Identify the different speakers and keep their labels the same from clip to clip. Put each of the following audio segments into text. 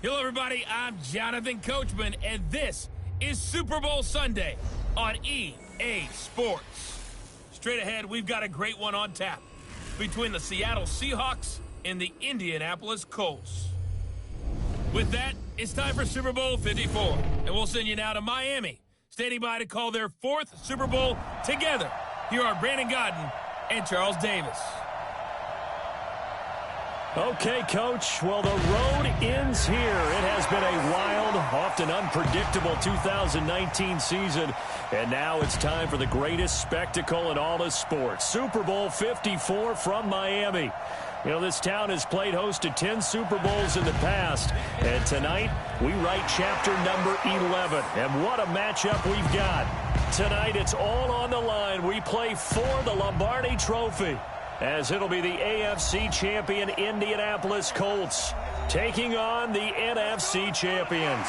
Speaker 1: Hello, everybody. I'm Jonathan Coachman, and this is Super Bowl Sunday on EA Sports. Straight ahead, we've got a great one on tap between the Seattle Seahawks and the Indianapolis Colts. With that, it's time for Super Bowl 54, and we'll send you now to Miami, standing by to call their fourth Super Bowl together. Here are Brandon Godden and Charles Davis.
Speaker 2: Okay, Coach. Well, the road ends here. It has been a wild, often unpredictable 2019 season. And now it's time for the greatest spectacle in all of sports. Super Bowl 54 from Miami. You know, this town has played host to 10 Super Bowls in the past. And tonight, we write chapter number 11. And what a matchup we've got. Tonight, it's all on the line. We play for the Lombardi Trophy, as it'll be the AFC champion Indianapolis Colts taking on the NFC champions.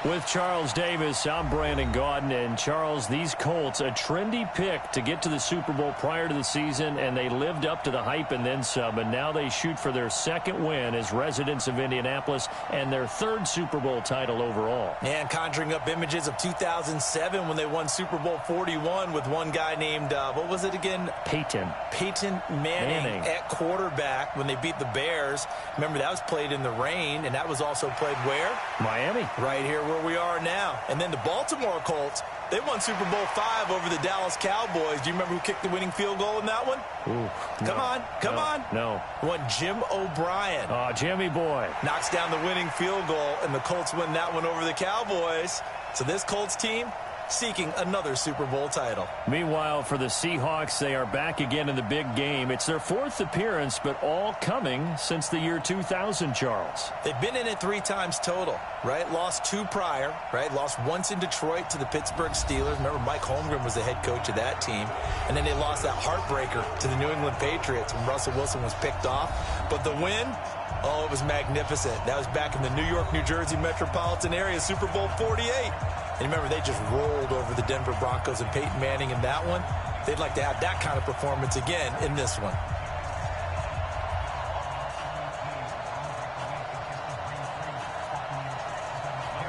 Speaker 2: With Charles Davis, I'm Brandon Godden. And Charles, these Colts, a trendy pick to get to the Super Bowl prior to the season, and they lived up to the hype and then some. And now they shoot for their second win as residents of Indianapolis and their third Super Bowl title overall.
Speaker 3: And conjuring up images of 2007 when they won Super Bowl 41 with one guy named, what was it again?
Speaker 2: Peyton
Speaker 3: Manning at quarterback when they beat the Bears. Remember, that was played in the rain, and that was also played where?
Speaker 2: Miami.
Speaker 3: Right here where we are now. And then the Baltimore Colts, they won Super Bowl V over the Dallas Cowboys. Do you remember who kicked the winning field goal in that one?
Speaker 2: Ooh,
Speaker 3: Come on.
Speaker 2: No.
Speaker 3: One Jim O'Brien.
Speaker 2: Oh, Jimmy boy.
Speaker 3: Knocks down the winning field goal, and the Colts win that one over the Cowboys. So this Colts team seeking another Super Bowl title.
Speaker 2: Meanwhile, for the Seahawks, they are back again in the big game. It's their fourth appearance, but all coming since the year 2000, Charles.
Speaker 3: They've been in it 3 times total, right? Lost 2 prior, right? Lost once in Detroit to the Pittsburgh Steelers. Remember, Mike Holmgren was the head coach of that team. And then they lost that heartbreaker to the New England Patriots when Russell Wilson was picked off. But the win, oh, it was magnificent. That was back in the New York, New Jersey metropolitan area, Super Bowl 48. And remember, they just rolled over the Denver Broncos and Peyton Manning in that one. They'd like to have that kind of performance again in this one.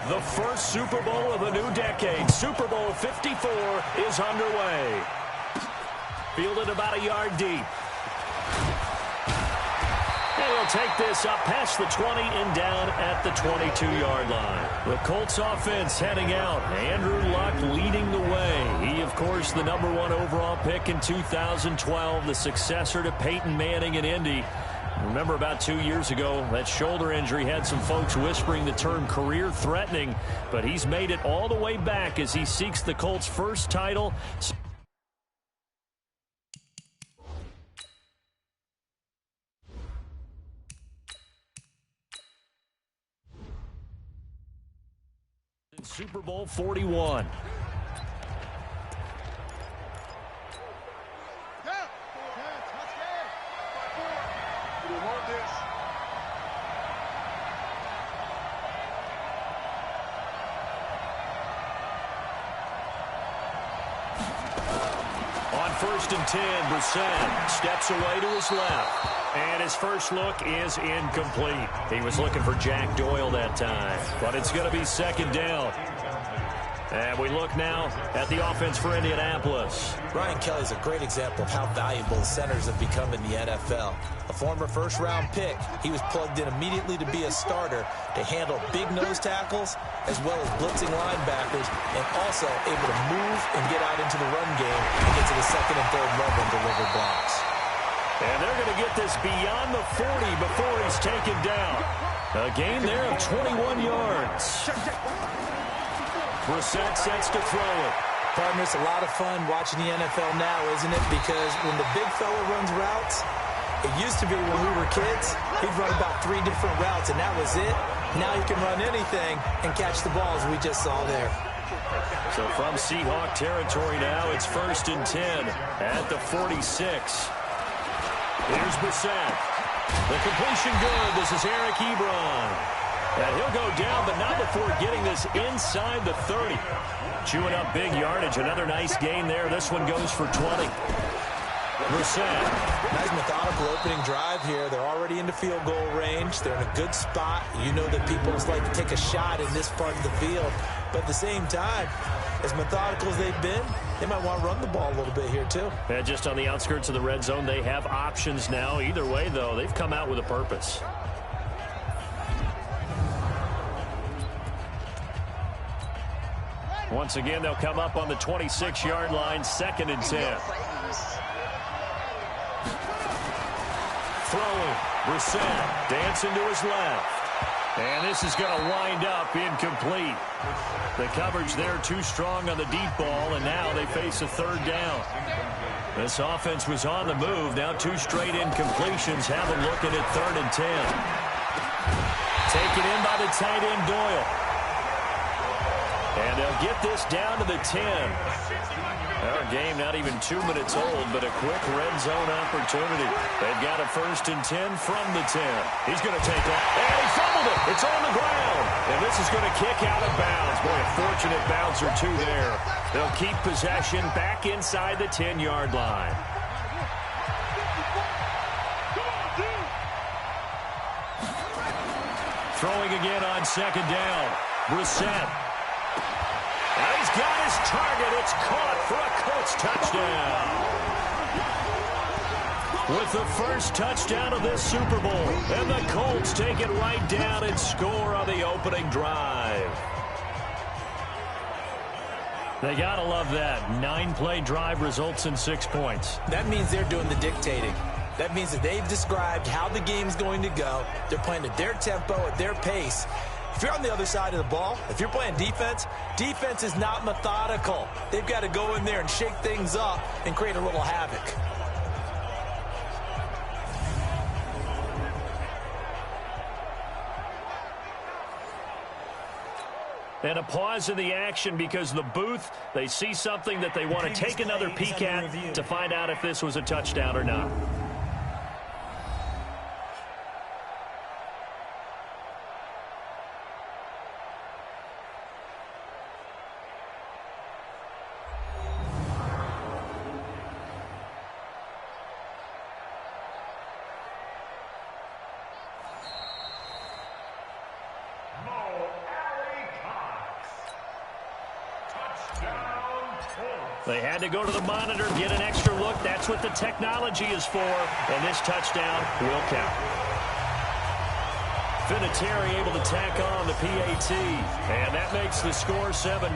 Speaker 2: The first Super Bowl of the new decade, Super Bowl 54, is underway. Fielded about a yard deep. And he'll take this up past the 20 and down at the 22-yard line. The Colts offense heading out. Andrew Luck leading the way. He, of course, the number 1 overall pick in 2012, the successor to Peyton Manning in Indy. Remember, about 2 years ago, that shoulder injury had some folks whispering the term career-threatening, but he's made it all the way back as he seeks the Colts' first title. Super Bowl 41. On 1st and 10, Brissett steps away to his left. And his first look is incomplete. He was looking for Jack Doyle that time. But it's going to be 2nd down. And we look now at the offense for Indianapolis.
Speaker 3: Brian Kelly's a great example of how valuable the centers have become in the NFL. A former first-round pick, he was plugged in immediately to be a starter to handle big nose tackles as well as blitzing linebackers, and also able to move and get out into the run game and get to the 2nd and 3rd level and deliver blocks.
Speaker 2: And they're going to get this beyond the 40 before he's taken down. A gain there of 21 yards. Brissett sets to throw it.
Speaker 3: Partner, it's a lot of fun watching the NFL now, isn't it? Because when the big fella runs routes, it used to be when we were kids, he'd run about 3 different routes, and that was it. Now he can run anything and catch the ball, as we just saw there.
Speaker 2: So from Seahawk territory now, it's 1st and 10 at the 46. Here's Brissett. The completion good. This is Eric Ebron. And he'll go down, but not before getting this inside the 30. Chewing up big yardage. Another nice gain there. This one goes for 20. Brissett.
Speaker 3: Nice methodical opening drive here. They're already into field goal range. They're in a good spot. You know that people just like to take a shot in this part of the field. But at the same time, as methodical as they've been, they might want to run the ball a little bit here too.
Speaker 2: And just on the outskirts of the red zone, they have options now. Either way, though, they've come out with a purpose. Once again, they'll come up on the 26-yard line, 2nd and 10. Throwing, Brissett dancing to his left. And this is going to wind up incomplete. The coverage there too strong on the deep ball, and now they face a 3rd down. This offense was on the move. Now 2 straight incompletions have them looking at 3rd and 10. Taken in by the tight end Doyle. And they'll get this down to the 10. Our game not even 2 minutes old, but a quick red zone opportunity. They've got a 1st and 10 from the 10. He's going to take that. And he fumbled it. It's on the ground. And this is going to kick out of bounds. Boy, a fortunate bounce or two there. They'll keep possession back inside the 10-yard line. Throwing again on 2nd down. Brissett. And he's got his target. It's caught for a Colts touchdown. With the first touchdown of this Super Bowl. And the Colts take it right down and score on the opening drive. They got to love that. 9-play drive results in 6 points.
Speaker 3: That means they're doing the dictating. That means that they've described how the game's going to go. They're playing at their tempo, at their pace. If you're on the other side of the ball, if you're playing defense, defense is not methodical. They've got to go in there and shake things up and create a little havoc.
Speaker 2: And a pause in the action because the booth, they see something that they want to take another peek at to find out if this was a touchdown or not. They had to go to the monitor, get an extra look. That's what the technology is for. And this touchdown will count. Vinatieri able to tack on the PAT. And that makes the score 7-0.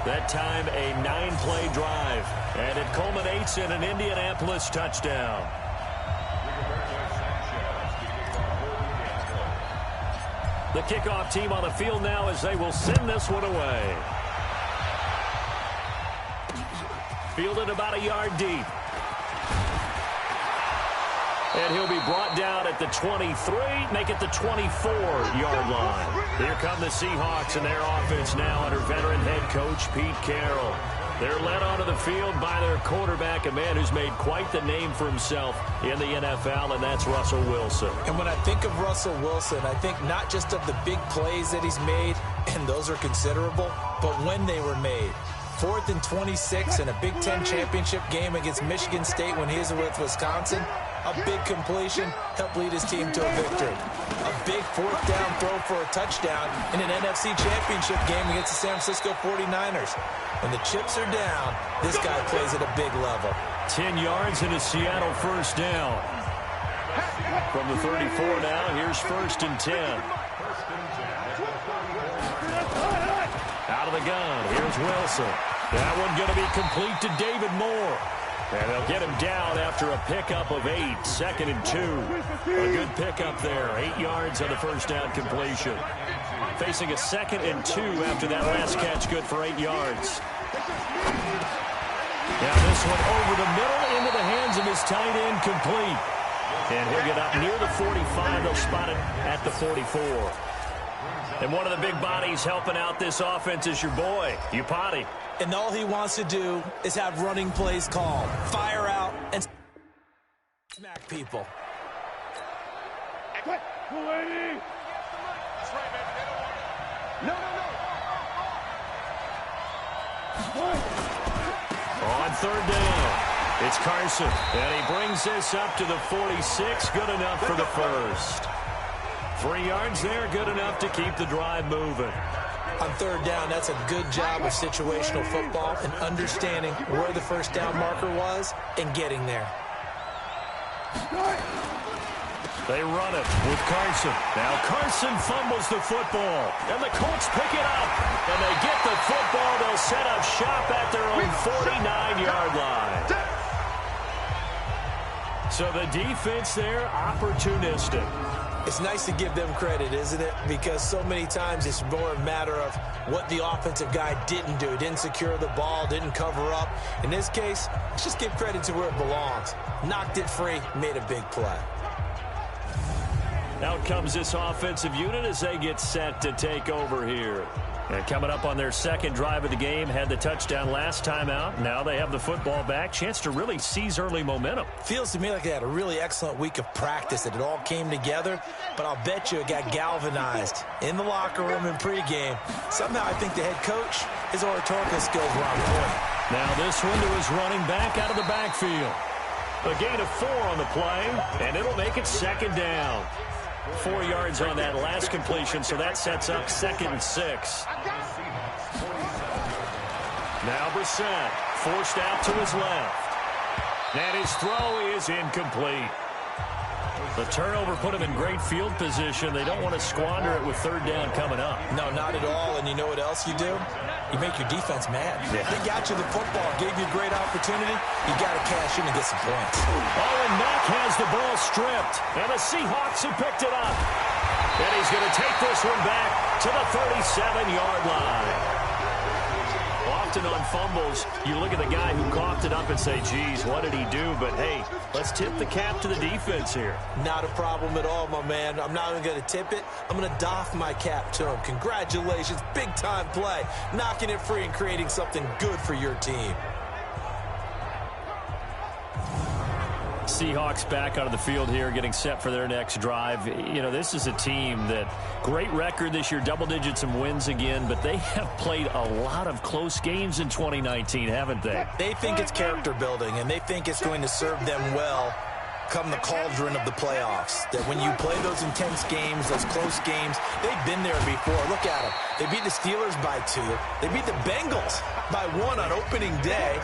Speaker 2: That time a 9-play drive. And it culminates in an Indianapolis touchdown. The kickoff team on the field now as they will send this one away. Fielded about a yard deep. And he'll be brought down at the 23, make it the 24-yard line. Here come the Seahawks and their offense now under veteran head coach Pete Carroll. They're led onto the field by their quarterback, a man who's made quite the name for himself in the NFL, and that's Russell Wilson.
Speaker 3: And when I think of Russell Wilson, I think not just of the big plays that he's made, and those are considerable, but when they were made. 4th and 26 in a Big Ten championship game against Michigan State when he was with Wisconsin. A big completion helped lead his team to a victory. A big 4th down throw for a touchdown in an NFC championship game against the San Francisco 49ers. When the chips are down, this guy plays at a big level.
Speaker 2: 10 yards and a Seattle 1st down. From the 34 now, here's 1st and 10. Out of the gun, here's Wilson. That one going to be complete to David Moore. And they'll get him down after a pickup of 8, 2nd and 2. A good pickup there, 8 yards on the 1st down completion. Facing a 2nd and 2 after that last catch, good for 8 yards. Now this one over the middle into the hands of his tight end, complete. And he'll get up near the 45. They'll spot it at the 44. And one of the big bodies helping out this offense is your boy, Upati.
Speaker 3: And all he wants to do is have running plays called. Fire out and smack people.
Speaker 2: On 3rd down. It's Carson, and he brings this up to the 46. Good enough for the first. 3 yards there, good enough to keep the drive moving.
Speaker 3: On third down, that's a good job of situational football and understanding where the first down marker was and getting there.
Speaker 2: They run it with Carson. Now Carson fumbles the football, and the Colts pick it up, and they get the football. They'll set up shop at their own 49-yard line. So the defense there, opportunistic.
Speaker 3: It's nice to give them credit, isn't it? Because so many times it's more a matter of what the offensive guy didn't do. Didn't secure the ball, didn't cover up. In this case, let's just give credit to where it belongs. Knocked it free, made a big play.
Speaker 2: Out comes this offensive unit as they get set to take over here. And coming up on their second drive of the game, had the touchdown last time out. Now they have the football back. Chance to really seize early momentum.
Speaker 3: Feels to me like they had a really excellent week of practice, that it all came together. But I'll bet you it got galvanized in the locker room in pregame. Somehow I think the head coach, his oratorical skills were on point.
Speaker 2: Now this window is running back out of the backfield. A gain of 4 on the play, and it'll make it second down. 4 yards on that last completion, so that sets up 2nd and 6. Now Brissett forced out to his left. And his throw is incomplete. The turnover put him in great field position. They don't want to squander it with third down coming up.
Speaker 3: No, not at all. And you know what else you do? You make your defense mad. Yeah. They got you the football, gave you a great opportunity. You got to cash in and get some points.
Speaker 2: Oh, and Mack has the ball stripped. And the Seahawks have picked it up. And he's going to take this one back to the 37-yard line. Often on fumbles, you look at the guy who coughed it up and say, geez, what did he do? But, hey, let's tip the cap to the defense here.
Speaker 3: Not a problem at all, my man. I'm not even going to tip it. I'm going to doff my cap to him. Congratulations. Big-time play. Knocking it free and creating something good for your team.
Speaker 2: Seahawks back onto the field here, getting set for their next drive. You know, this is a team that great record this year, double digits and wins again, but they have played a lot of close games in 2019, haven't they?
Speaker 3: They think it's character building, and they think it's going to serve them well come the cauldron of the playoffs. That when you play those intense games, those close games, they've been there before. Look at them. They beat the Steelers by 2. They beat the Bengals by 1 on opening day.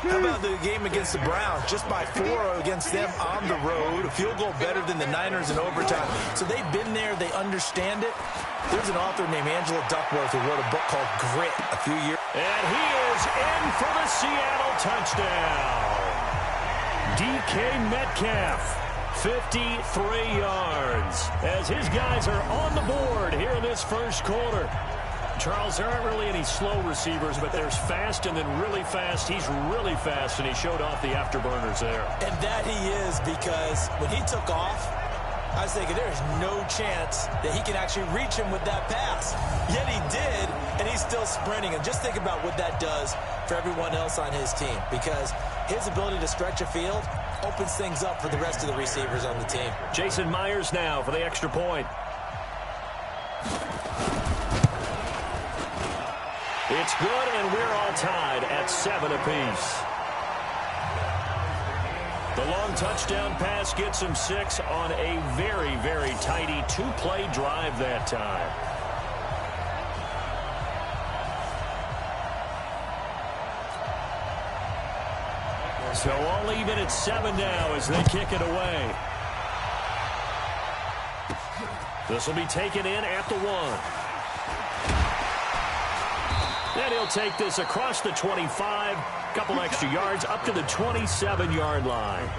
Speaker 3: How about the game against the Browns? Just by 4 against them on the road. A field goal better than the Niners in overtime. So they've been there. They understand it. There's an author named Angela Duckworth who wrote a book called Grit a few years.
Speaker 2: And he is in for the Seattle touchdown. DK Metcalf, 53 yards, as his guys are on the board here in this first quarter. Charles, there aren't really any slow receivers, but there's fast and then really fast. He's really fast, and he showed off the afterburners there.
Speaker 3: And that he is, because when he took off, I was thinking there's no chance that he can actually reach him with that pass. Yet he did, and he's still sprinting. And just think about what that does for everyone else on his team, because his ability to stretch a field opens things up for the rest of the receivers on the team.
Speaker 2: Jason Myers now for the extra point. It's good, and we're all tied at 7 apiece. The long touchdown pass gets him 6 on a very, very tidy 2-play drive that time. So all even at 7 now as they kick it away. This will be taken in at the 1. And he'll take this across the 25, couple extra yards up to the 27-yard line.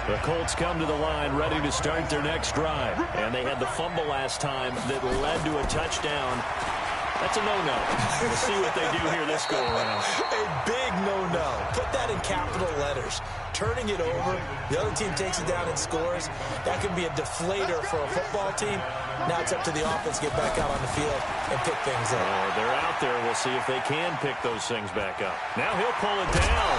Speaker 2: The Colts come to the line ready to start their next drive. And they had the fumble last time that led to a touchdown. That's a no-no. We'll see what they do here this go-around.
Speaker 3: A big no-no. Put that in capital letters. Turning it over, the other team takes it down and scores. That could be a deflator for a football team. Now it's up to the offense to get back out on the field and pick things up.
Speaker 2: They're out there. We'll see if they can pick those things back up. Now he'll pull it down.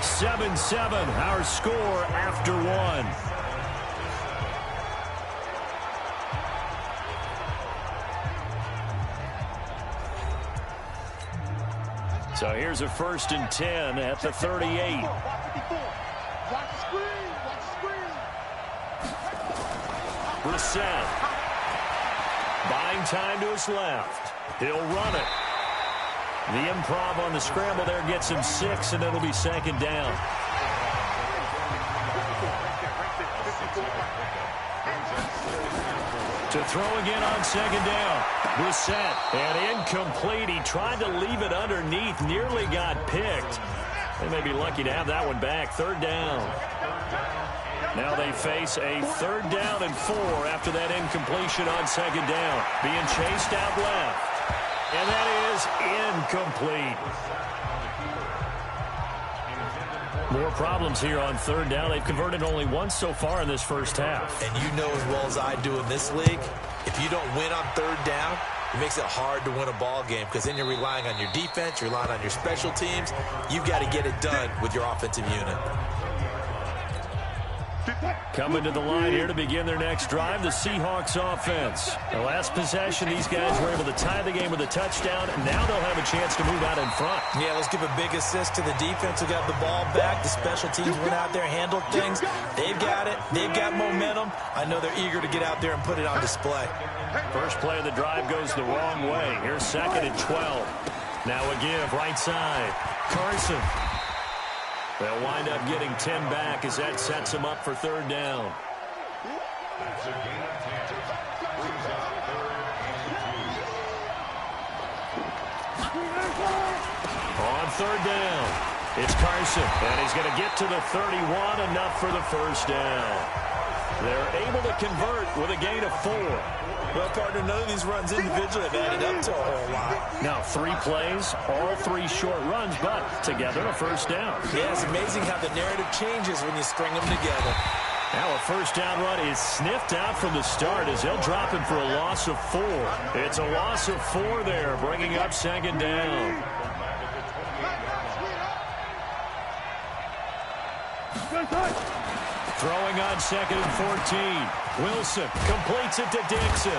Speaker 2: 7-7, our score after 1. So here's a 1st and 10 at the 38. Brissett. Buying time to his left. He'll run it. The improv on the scramble there gets him 6, and it'll be 2nd down. To throw again on 2nd down. Brissett, and incomplete. He tried to leave it underneath, nearly got picked. They may be lucky to have that one back. 3rd down. Now they face a 3rd down and 4 after that incompletion on 2nd down. Being chased out left. And that is incomplete. More problems here on 3rd down. They've converted only once so far in this first half.
Speaker 3: And you know as well as I do in this league, if you don't win on 3rd down, it makes it hard to win a ball game because then you're relying on your defense, you're relying on your special teams. You've got to get it done with your offensive unit.
Speaker 2: Coming to the line here to begin their next drive, the Seahawks offense. The last possession, these guys were able to tie the game with a touchdown, and now they'll have a chance to move out in front.
Speaker 3: Yeah, let's give a big assist to the defense who got the ball back. The special teams went out there, handled things. They've got it. They've got momentum. I know they're eager to get out there and put it on display.
Speaker 2: First play of the drive goes the wrong way. Here's 2nd and 12. Now a give, right side. Carson. They'll wind up getting 10 back as that sets them up for 3rd down. On 3rd down, it's Carson, and he's going to get to the 31, enough for the 1st down. They're able to convert with a gain of 4.
Speaker 3: Well, partner, none of these runs individually have added up to a whole lot.
Speaker 2: Now, 3 plays, all 3 short runs, but together a 1st down.
Speaker 3: Yeah, it's amazing how the narrative changes when you string them together.
Speaker 2: Now a 1st down run is sniffed out from the start as they'll drop him for a loss of 4. It's a loss of 4 there, bringing up 2nd down. Throwing on 2nd and 14. Wilson completes it to Dixon.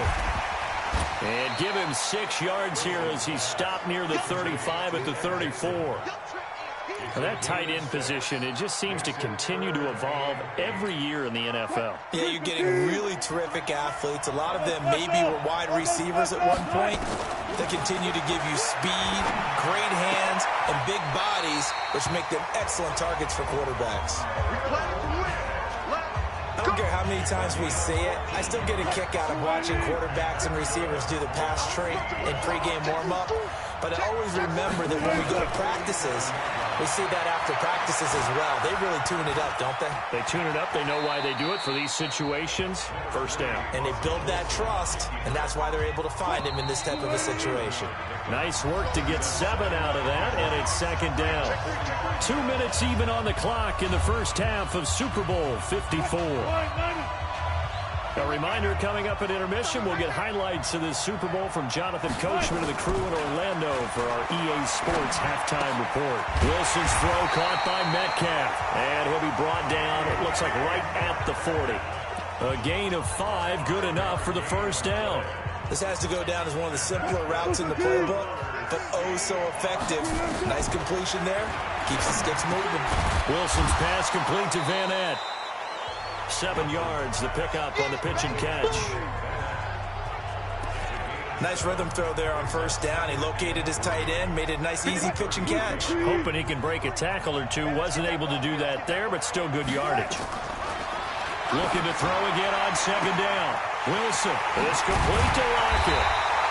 Speaker 2: And give him 6 yards here as he stopped near the 35 at the 34. That tight end position, it just seems to continue to evolve every year in the NFL.
Speaker 3: Yeah, you're getting really terrific athletes. A lot of them maybe were wide receivers at one point. They continue to give you speed, great hands, and big bodies, which make them excellent targets for quarterbacks. I don't care how many times we see it, I still get a kick out of watching quarterbacks and receivers do the pass trait in pregame warm-up. But I always remember that when we go to practices, we see that after practices as well. They really tune it up, don't they?
Speaker 2: They tune it up. They know why they do it for these situations. 1st down.
Speaker 3: And they build that trust, and that's why they're able to find him in this type of a situation.
Speaker 2: Nice work to get 7 out of that, and it's 2nd down. 2 minutes even on the clock in the first half of Super Bowl 54. A reminder, coming up at intermission, we'll get highlights of this Super Bowl from Jonathan Coachman and the crew in Orlando for our EA Sports halftime report. Wilson's throw caught by Metcalf, and he'll be brought down, it looks like right at the 40. A gain of 5, good enough for the 1st down.
Speaker 3: This has to go down as one of the simpler routes in the playbook, but oh so effective. Nice completion there, keeps the sticks moving.
Speaker 2: Wilson's pass complete to Van Ness. 7 yards, the pickup on the pitch and catch.
Speaker 3: Nice rhythm throw there on 1st down. He located his tight end, made it a nice, easy pitch and catch.
Speaker 2: Hoping he can break a tackle or two. Wasn't able to do that there, but still good yardage. Looking to throw again on 2nd down. Wilson is complete to Lockett.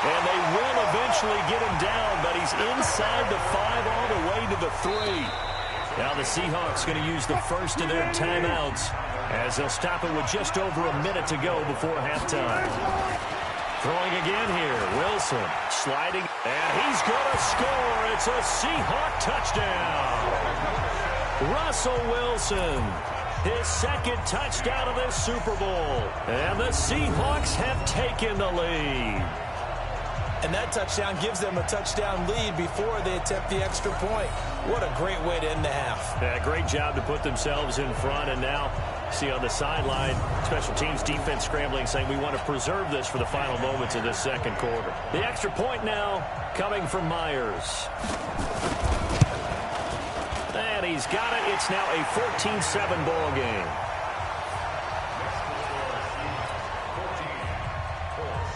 Speaker 2: And they will eventually get him down, but he's inside the 5 all the way to the 3. Now the Seahawks going to use the first of their timeouts as they'll stop it with just over a minute to go before halftime. Throwing again here, Wilson sliding, and he's going to score. It's a Seahawk touchdown. Russell Wilson, his 2nd touchdown of this Super Bowl. And the Seahawks have taken the lead.
Speaker 3: And that touchdown gives them a touchdown lead before they attempt the extra point. What a great way to end the half.
Speaker 2: Yeah, great job to put themselves in front. And now, see on the sideline, special teams defense scrambling, saying we want to preserve this for the final moments of this 2nd quarter. The extra point now coming from Myers. he's got it. It's now a 14-7 ball game.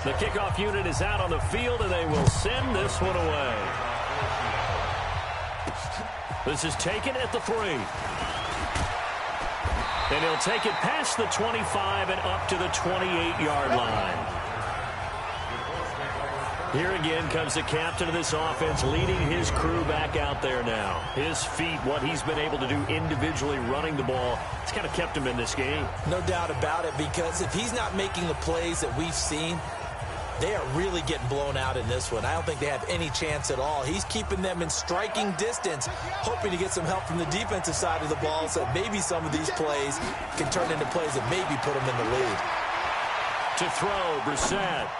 Speaker 2: The kickoff unit is out on the field, and they will send this one away. This is taken at the 3. And he'll take it past the 25 and up to the 28-yard line. Here again comes the captain of this offense leading his crew back out there now. His feet, what he's been able to do individually running the ball, it's kind of kept him in this game.
Speaker 3: No doubt about it, because if he's not making the plays that we've seen, they are really getting blown out in this one. I don't think they have any chance at all. He's keeping them in striking distance, hoping to get some help from the defensive side of the ball so that maybe some of these plays can turn into plays that maybe put them in the lead.
Speaker 2: To throw, Brissett.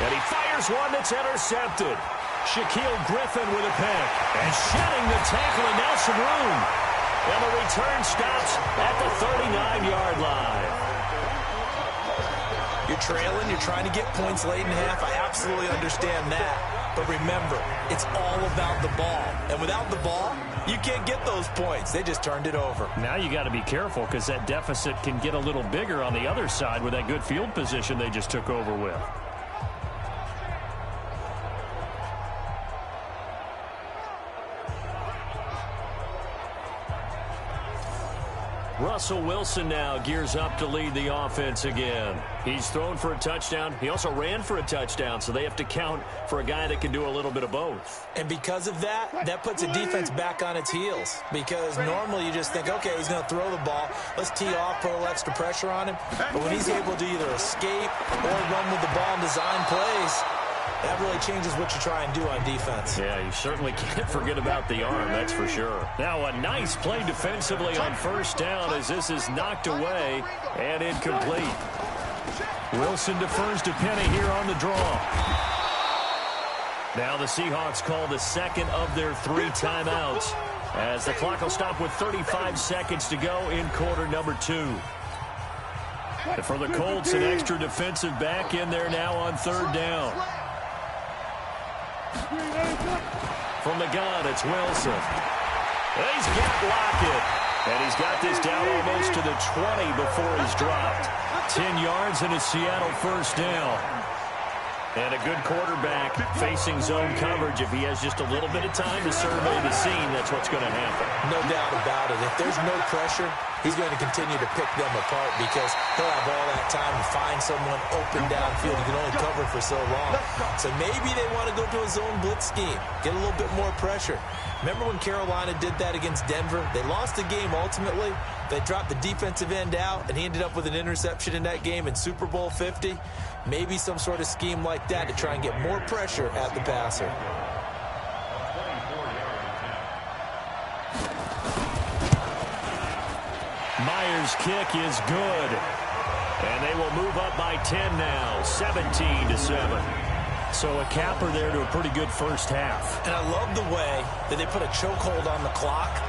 Speaker 2: And he fires one that's intercepted. Shaquille Griffin with a pick. And shedding the tackle, and now some room. And the return stops at the 39-yard line.
Speaker 3: You're trailing, you're trying to get points late in half. I absolutely understand that. But remember, it's all about the ball. And without the ball, you can't get those points. They just turned it over.
Speaker 2: Now you got to be careful because that deficit can get a little bigger on the other side with that good field position they just took over with. Russell Wilson now gears up to lead the offense again. He's thrown for a touchdown. He also ran for a touchdown, so they have to count for a guy that can do a little bit of both.
Speaker 3: And because of that, that puts a defense back on its heels. Because normally you just think, okay, he's going to throw the ball. Let's tee off, put a little extra pressure on him. But when he's able to either escape or run with the ball and design plays, that really changes what you try and do on defense.
Speaker 2: Yeah, you certainly can't forget about the arm, that's for sure. Now a nice play defensively on first down as this is knocked away and incomplete. Wilson defers to Penny here on the draw. Now the Seahawks call the second of their 3 timeouts as the clock will stop with 35 seconds to go in quarter number 2. And for the Colts, an extra defensive back in there now on third down. From the gun, it's Wilson. He's got Lockett. And he's got this down almost to the 20 before he's dropped. 10 yards and a Seattle first down. And a good quarterback facing zone coverage. If he has just a little bit of time to survey the scene, that's what's going to happen.
Speaker 3: No doubt about it. If there's no pressure, he's going to continue to pick them apart because he'll have all that time to find someone open downfield. He can only cover for so long. So maybe they want to go to a zone blitz scheme, get a little bit more pressure. Remember when Carolina did that against Denver? They lost the game ultimately. They dropped the defensive end out, and he ended up with an interception in that game in Super Bowl 50. Maybe some sort of scheme like that to try and get more pressure at the passer.
Speaker 2: Myers' kick is good. And they will move up by 10 now, 17-7. So a capper there to a pretty good first half.
Speaker 3: And I love the way that they put a chokehold on the clock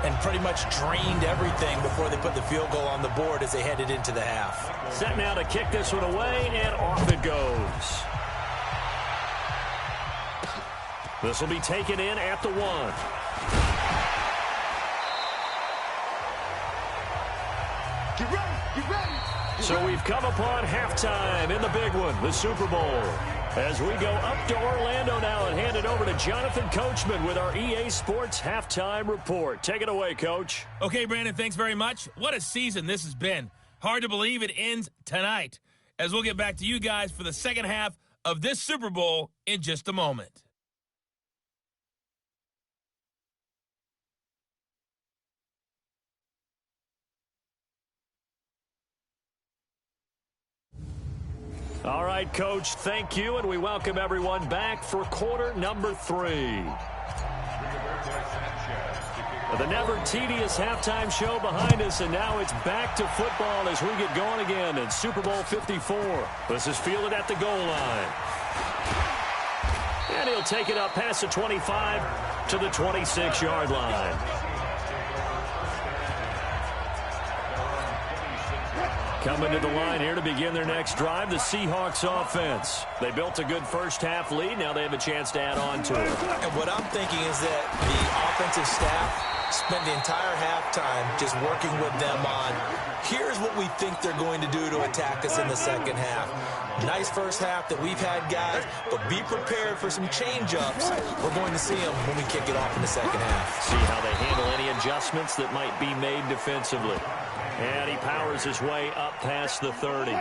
Speaker 3: and pretty much drained everything before they put the field goal on the board as they headed into the half.
Speaker 2: Set now to kick this one away, and off it goes. This will be taken in at the 1.
Speaker 4: Get ready.
Speaker 2: So we've come upon halftime in the big one, the Super Bowl. As we go up to Orlando now and hand it over to Jonathan Coachman with our EA Sports Halftime Report. Take it away, Coach.
Speaker 1: Okay, Brandon, thanks very much. What a season this has been. Hard to believe it ends tonight, as we'll get back to you guys for the second half of this Super Bowl in just a moment.
Speaker 2: All right, Coach, thank you, and we welcome everyone back for quarter number 3. The never-tedious halftime show behind us, and now it's back to football as we get going again in Super Bowl 54. This is fielded at the goal line. And he'll take it up past the 25 to the 26-yard line. Coming to the line here to begin their next drive, the Seahawks offense. They built a good first-half lead. Now they have a chance to add on to it.
Speaker 3: And what I'm thinking is that the offensive staff spent the entire halftime just working with them on, here's what we think they're going to do to attack us in the second half. Nice first half that we've had, guys, but be prepared for some change-ups. We're going to see them when we kick it off in the second half.
Speaker 2: See how they handle any adjustments that might be made defensively. And he powers his way up past the 30.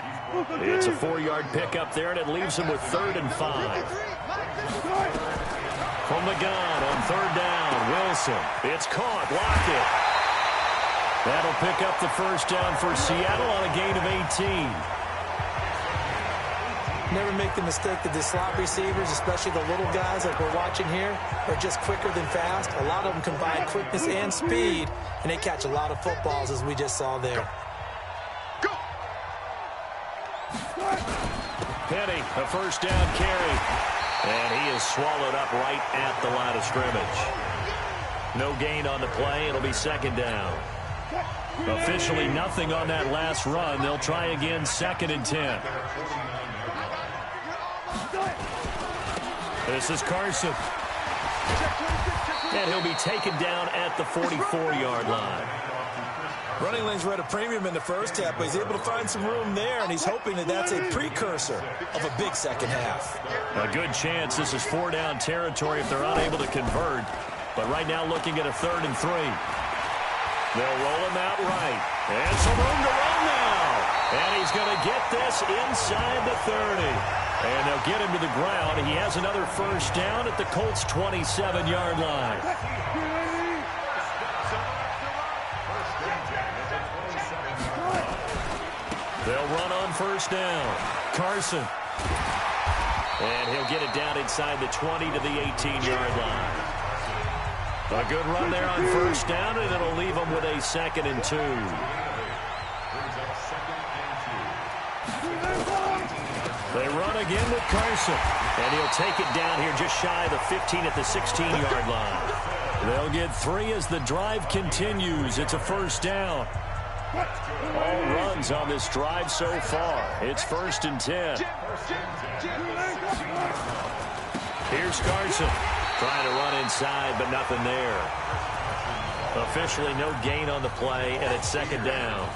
Speaker 2: It's a 4-yard pickup there, and it leaves him with 3rd and 5. From the gun on 3rd down, Wilson. It's caught, Lockett. That'll pick up the first down for Seattle on a gain of 18.
Speaker 3: Never make the mistake that the slot receivers, especially the little guys like we're watching here, are just quicker than fast. A lot of them combine quickness and speed, and they catch a lot of footballs, as we just saw there.
Speaker 4: Go.
Speaker 2: Penny, a first down carry. And he is swallowed up right at the line of scrimmage. No gain on the play. It'll be 2nd down. Officially nothing on that last run. They'll try again, 2nd and 10. This is Carson. And he'll be taken down at the 44-yard line.
Speaker 3: Running lanes were at a premium in the first half, but he's able to find some room there, and he's hoping that that's a precursor of a big second half.
Speaker 2: A good chance this is 4-down territory if they're unable to convert. But right now looking at a 3rd and 3. They'll roll him out right. And some room to run now. And he's going to get this inside the 30. And they'll get him to the ground. He has another first down at the Colts' 27-yard line. They'll run on first down. Carson. And he'll get it down inside the 20 to the 18-yard line. A good run there on first down, and it'll leave him with a 2nd and 2. They run again with Carson. And he'll take it down here just shy of the 15 at the 16-yard line. They'll get 3 as the drive continues. It's a first down. All runs on this drive so far. It's 1st and 10. Here's Carson. Trying to run inside, but nothing there. Officially no gain on the play, and it's 2nd down.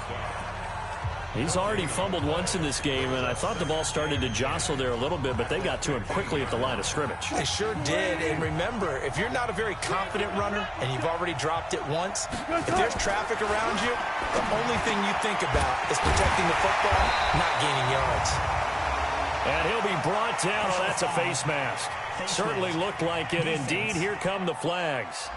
Speaker 2: He's already fumbled once in this game, and I thought the ball started to jostle there a little bit, but they got to him quickly at the line of scrimmage.
Speaker 3: They sure did, and remember, if you're not a very confident runner and you've already dropped it once, if there's traffic around you, the only thing you think about is protecting the football, not gaining yards.
Speaker 2: And he'll be brought down. Oh, that's a face mask. Certainly looked like it. Indeed, here come the flags.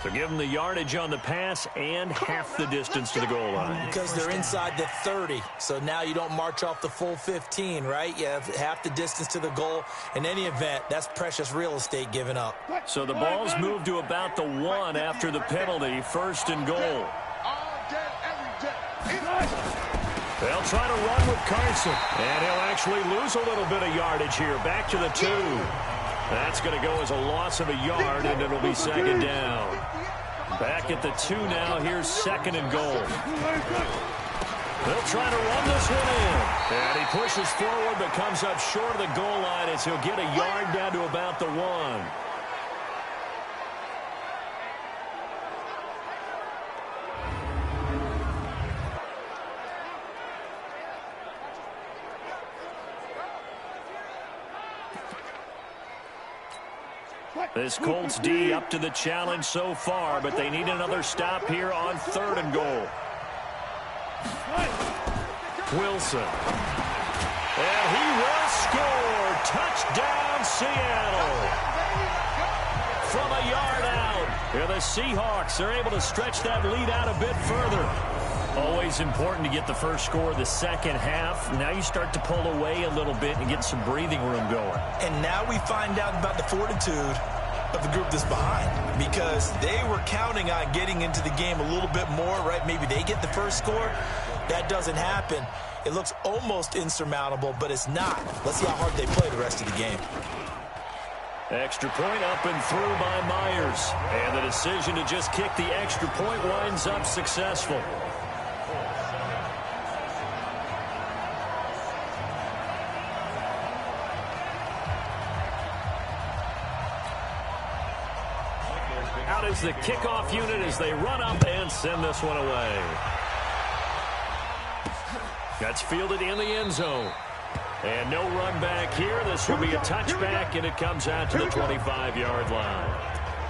Speaker 2: So give them the yardage on the pass and half the distance to the goal line.
Speaker 3: Because they're inside the 30, so now you don't march off the full 15, right? You have half the distance to the goal. In any event, that's precious real estate given up.
Speaker 2: So the ball's moved to about the 1 after the penalty, 1st and goal.
Speaker 4: All day, every day.
Speaker 2: They'll try to run with Carson, and he'll actually lose a little bit of yardage here. Back to the 2. That's going to go as a loss of a yard, and it'll be 2nd down. Back at the 2 now. Here's 2nd and goal. They'll try to run this one in. And he pushes forward, but comes up short of the goal line as he'll get a yard down to about the 1. This Colts D up to the challenge so far, but they need another stop here on 3rd and goal. Wilson. And he will score. Touchdown, Seattle. From a yard out. Here the Seahawks are able to stretch that lead out a bit further. Always important to get the first score of the second half. Now you start to pull away a little bit and get some breathing room going.
Speaker 3: And now we find out about the fortitude of the group that's behind, because they were counting on getting into the game a little bit more, right? Maybe they get the first score. That doesn't happen. It looks almost insurmountable, but it's not. Let's see how hard they play the rest of the game.
Speaker 2: Extra point up and through by Myers. And the decision to just kick the extra point winds up successful. out as the kickoff unit as they run up and send this one away. That's fielded in the end zone. And no run back here. This will be a touchback, and it comes out to the 25-yard line.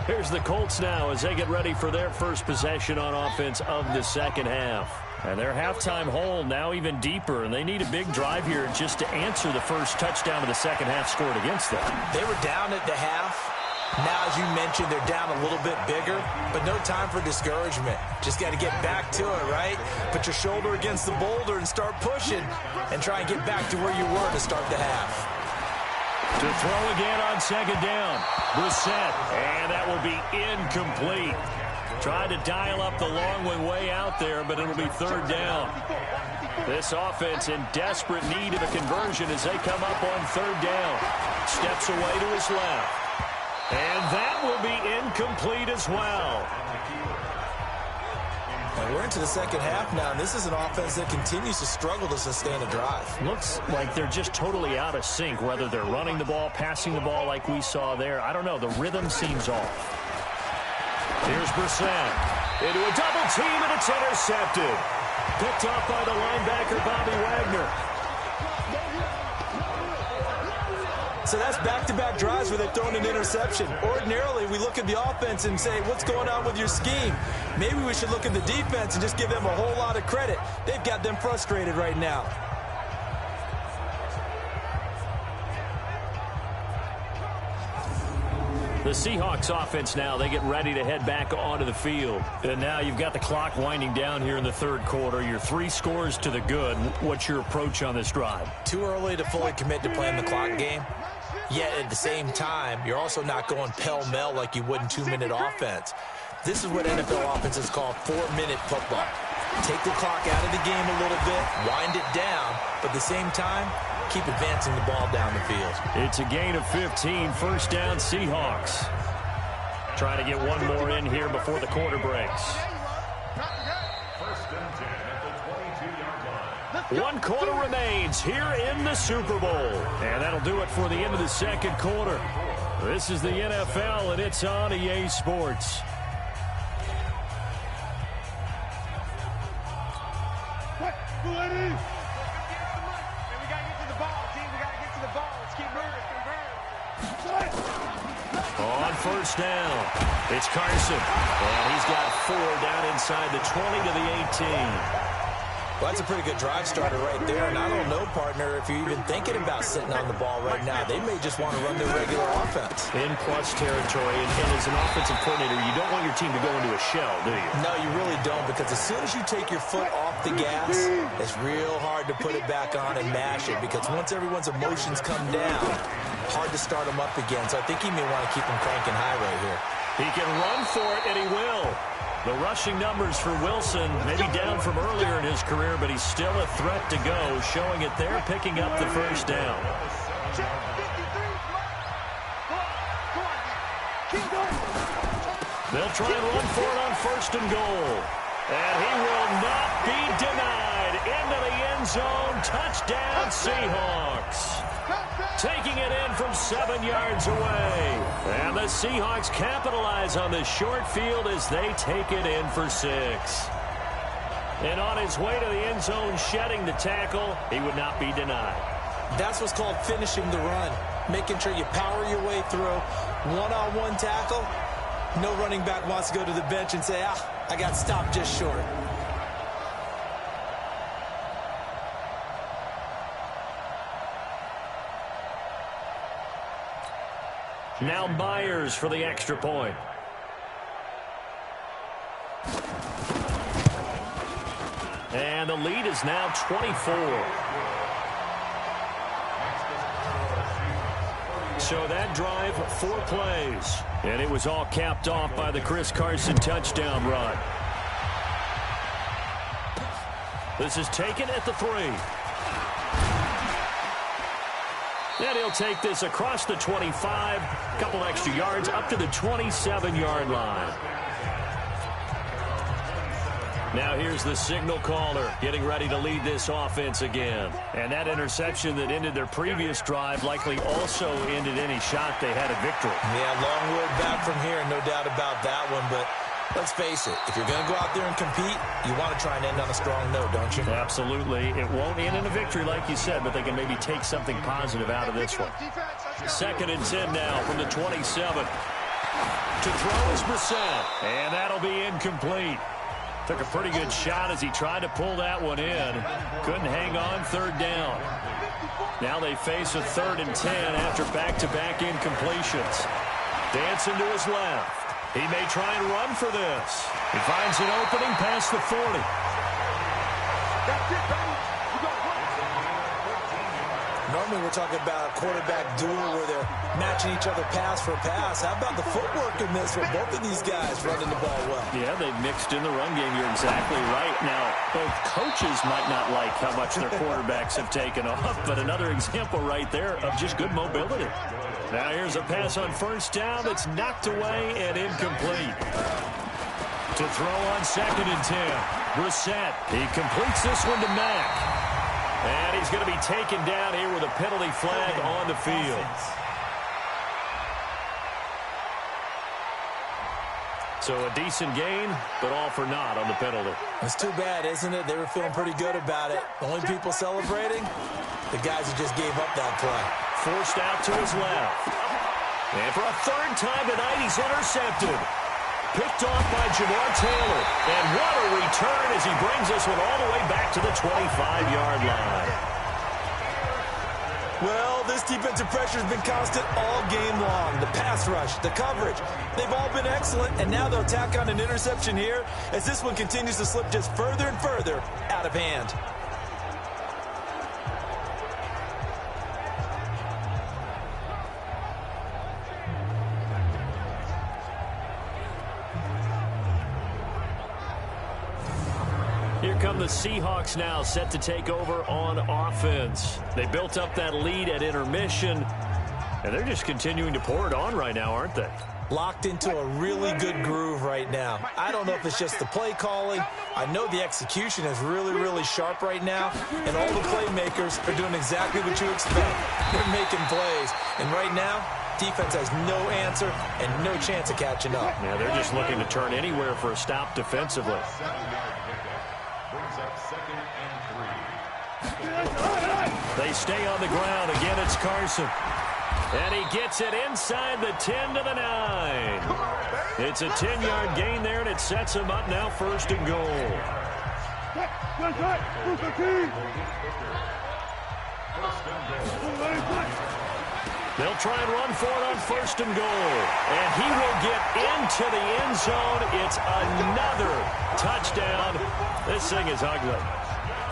Speaker 2: Here's the Colts now as they get ready for their first possession on offense of the second half. And their halftime hole now even deeper, and they need a big drive here just to answer the first touchdown of the second half scored against them.
Speaker 3: They were down at the half. Now, as you mentioned, they're down a little bit bigger, but no time for discouragement. Just got to get back to it, right? Put your shoulder against the boulder and start pushing and try and get back to where you were to start the half.
Speaker 2: To throw again on second down. Brissett, and that will be incomplete. Tried to dial up the long one way out there, but it'll be third down. This offense in desperate need of a conversion as they come up on third down. Steps away to his left. And that will be incomplete as well.
Speaker 3: And we're into the second half now, and this is an offense that continues to struggle to sustain a drive.
Speaker 2: Looks like they're just totally out of sync, whether they're running the ball, passing the ball like we saw there. I don't know. The rhythm seems off. Here's Brissett into a double team, and it's intercepted. Picked off by the linebacker, Bobby Wagner.
Speaker 3: So that's back-to-back drives where they've thrown an interception. Ordinarily, we look at the offense and say, what's going on with your scheme? Maybe we should look at the defense and just give them a whole lot of credit. They've got them frustrated right now.
Speaker 2: The Seahawks offense now, they get ready to head back onto the field. And now you've got the clock winding down here in the third quarter. Your 3 scores to the good. What's your approach on this drive?
Speaker 3: Too early to fully commit to playing the clock game. Yet at the same time, you're also not going pell-mell like you would in 2-minute offense. This is what NFL offenses call 4-minute football. Take the clock out of the game a little bit, wind it down, but at the same time, keep advancing the ball down the field.
Speaker 2: It's a gain of 15, first down Seahawks. Trying to get one more in here before the quarter breaks. One quarter remains here in the Super Bowl. And that'll do it for the end of the second quarter. This is the NFL, and it's on EA Sports. On first down, it's Carson. And he's got 4 down inside the 20 to the 18.
Speaker 3: Well, that's a pretty good drive starter right there. And I don't know, partner, if you're even thinking about sitting on the ball right now. They may just want to run their regular offense.
Speaker 2: In plus territory, and as an offensive coordinator, you don't want your team to go into a shell, do you?
Speaker 3: No, you really don't, because as soon as you take your foot off the gas, it's real hard to put it back on and mash it, because once everyone's emotions come down, hard to start them up again. So I think he may want to keep them cranking high right here.
Speaker 2: He can run for it, and he will. The rushing numbers for Wilson, maybe down from earlier in his career, but he's still a threat to go, showing it there, picking up the first down. They'll try and run for it on first and goal. And he will not be denied. Into the end zone, touchdown Seahawks. Taking it in from 7 yards away. And the Seahawks capitalize on the short field as they take it in for 6. And on his way to the end zone, shedding the tackle, he would not be denied.
Speaker 3: That's what's called finishing the run. Making sure you power your way through. One-on-one tackle. No running back wants to go to the bench and say, I got stopped just short.
Speaker 2: Now Myers for the extra point. And the lead is now 24. So that drive, 4 plays. And it was all capped off by the Chris Carson touchdown run. This is taken at the 3. And he'll take this across the 25, a couple extra yards, up to the 27-yard line. Now here's the signal caller getting ready to lead this offense again. And that interception that ended their previous drive likely also ended any shot they had at victory.
Speaker 3: Yeah, long road back from here, no doubt about that one. But let's face it, if you're going to go out there and compete, you want to try and end on a strong note, don't you?
Speaker 2: Absolutely. It won't end in a victory like you said, but they can maybe take something positive out of this one. 2nd and 10 now from the 27. To throw is Brissett. And that'll be incomplete. Took a pretty good shot as he tried to pull that one in. Couldn't hang on, 3rd down. Now they face a 3rd and 10 after back-to-back incompletions. Dancing to his left. He may try and run for this. He finds an opening past the 40.
Speaker 4: That's it, baby.
Speaker 3: Normally we're talking about a quarterback duel where they're matching each other pass for pass. How about the footwork in this one? Both of these guys running the ball well.
Speaker 2: Yeah, they've mixed in the run game. You're exactly right. Now, both coaches might not like how much their quarterbacks have taken off, but another example right there of just good mobility. Now here's a pass on 1st down that's knocked away and incomplete. To throw on 2nd and 10. Brissett. He completes this one to Mack. And he's going to be taken down here with a penalty flag on the field. So a decent gain, but all for naught on the penalty.
Speaker 3: It's too bad, isn't it? They were feeling pretty good about it. The only people celebrating, the guys who just gave up that play.
Speaker 2: Forced out to his left. And for a 3rd time tonight, he's intercepted. Picked off by Jamar Taylor. And what a return as he brings this one all the way back to the 25-yard line.
Speaker 3: Well, this defensive pressure has been constant all game long. The pass rush, the coverage, they've all been excellent. And now they'll tack on an interception here as this one continues to slip just further and further out of hand.
Speaker 2: Here come the Seahawks now, set to take over on offense. They built up that lead at intermission, and they're just continuing to pour it on right now, aren't they?
Speaker 3: Locked into a really good groove right now. I don't know if it's just the play calling. I know the execution is really, really sharp right now, and all the playmakers are doing exactly what you expect. They're making plays, and right now, defense has no answer and no chance of catching up.
Speaker 2: Yeah, they're just looking to turn anywhere for a stop defensively. They stay on the ground. Again, it's Carson. And he gets it inside the 10 to the 9. It's a 10-yard gain there, and it sets him up now 1st and goal. They'll try and run for it on 1st and goal. And he will get into the end zone. It's another touchdown. This thing is ugly.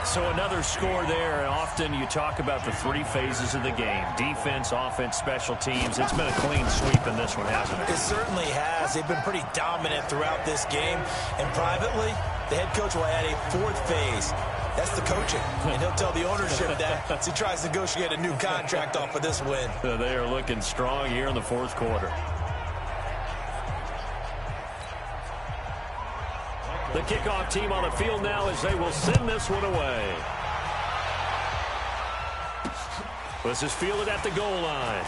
Speaker 2: So another score there, and often you talk about the 3 phases of the game. Defense, offense, special teams. It's been a clean sweep in this one, hasn't it?
Speaker 3: It certainly has. They've been pretty dominant throughout this game. And privately, the head coach will add a 4th phase. That's the coaching. And he'll tell the ownership that as he tries to negotiate a new contract off of this win.
Speaker 2: They are looking strong here in the 4th quarter. The kickoff team on the field now as they will send this one away. This is fielded at the goal line.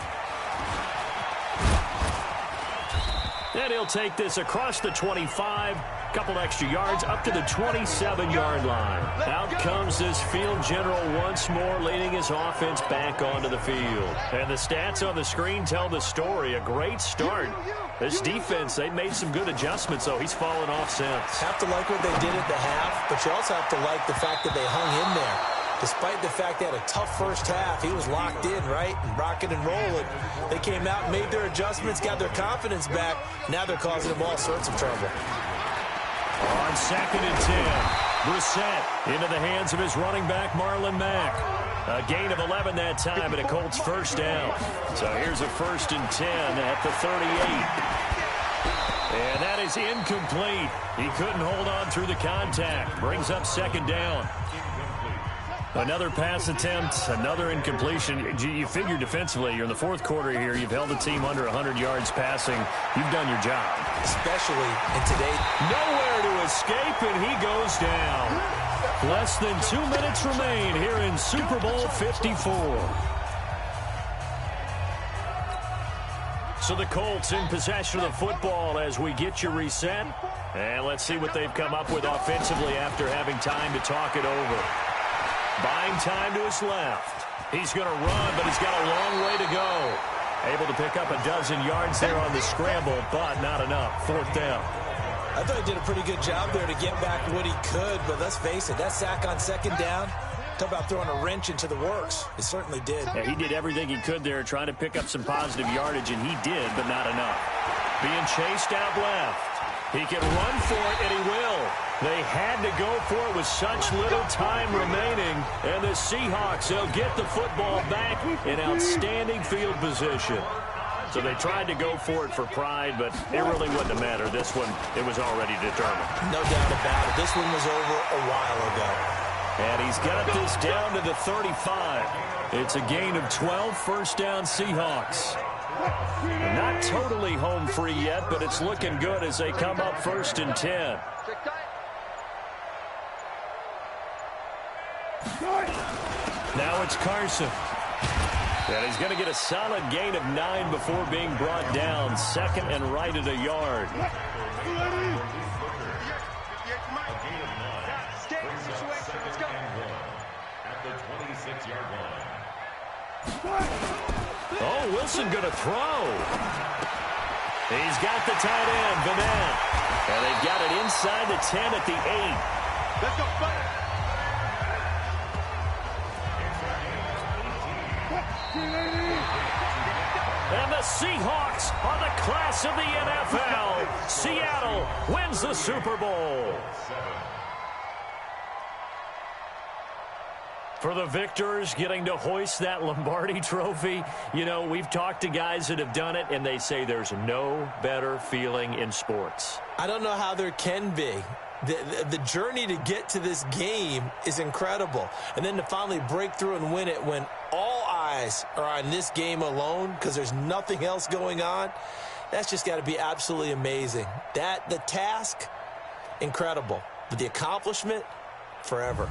Speaker 2: And he'll take this across the 25. Couple extra yards up to the 27-yard line. Out comes this field general once more, leading his offense back onto the field. And the stats on the screen tell the story. A great start. This defense, they made some good adjustments, though. He's fallen off since.
Speaker 3: Have to like what they did at the half, but you also have to like the fact that they hung in there. Despite the fact they had a tough first half, he was locked in, right? And rocking and rolling. They came out, made their adjustments, got their confidence back. Now they're causing them all sorts of trouble.
Speaker 2: On 2nd and 10, Brissett into the hands of his running back, Marlon Mack. A gain of 11 that time, and a Colts 1st down. So here's a 1st and 10 at the 38. And that is incomplete. He couldn't hold on through the contact. Brings up 2nd down. Another pass attempt, another incompletion. You figure defensively, you're in the fourth quarter here. You've held the team under 100 yards passing. You've done your job.
Speaker 3: Especially in today.
Speaker 2: Nowhere to escape, and he goes down. Less than 2 minutes remain here in Super Bowl 54. So the Colts in possession of the football as we get you reset. And let's see what they've come up with offensively after having time to talk it over. Buying time to his left. He's going to run, but he's got a long way to go. Able to pick up a dozen yards there on the scramble, but not enough. Fourth down.
Speaker 3: I thought he did a pretty good job there to get back what he could, but let's face it, that sack on second down, talk about throwing a wrench into the works. It certainly did.
Speaker 2: Yeah, he did everything he could there trying to pick up some positive yardage, and he did, but not enough. Being chased out left. He can run for it, and he will. They had to go for it with such little time remaining. And the Seahawks, they'll get the football back in outstanding field position. So they tried to go for it for pride, but it really wouldn't matter. This one, it was already determined.
Speaker 3: No doubt about it. This one was over a while ago.
Speaker 2: And he's got this down to the 35. It's a gain of 12, first down Seahawks. Not totally home free yet, but it's looking good as they come up first and 10. Now it's Carson. And he's going to get a solid gain of 9 before being brought down. Second and right at a yard. Oh, Wilson going to throw. He's got the tight end, Vanette. And they've got it inside the 10 at the 8.
Speaker 4: Let's go, buddy.
Speaker 2: And the Seahawks are the class of the NFL. Seattle wins the Super Bowl. For the victors, getting to hoist that Lombardi trophy, you know, we've talked to guys that have done it, and they say there's no better feeling in sports.
Speaker 3: I don't know how there can be. The journey to get to this game is incredible. And then to finally break through and win it when all eyes are on this game alone because there's nothing else going on, that's just got to be absolutely amazing. The task, incredible. But the accomplishment, forever.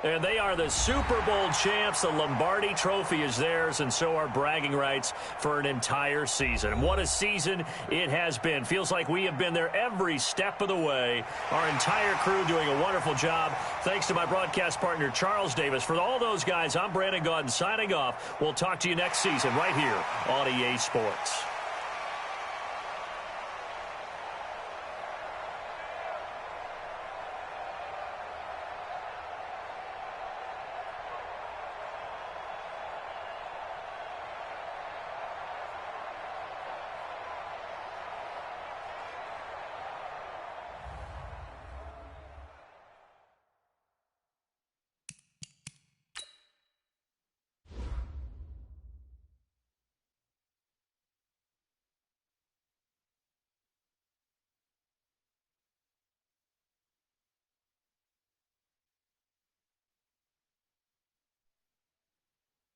Speaker 2: And they are the Super Bowl champs. The Lombardi trophy is theirs, and so are bragging rights for an entire season. What a season it has been. Feels like we have been there every step of the way. Our entire crew doing a wonderful job. Thanks to my broadcast partner, Charles Davis. For all those guys, I'm Brandon Gaudin signing off. We'll talk to you next season right here on EA Sports.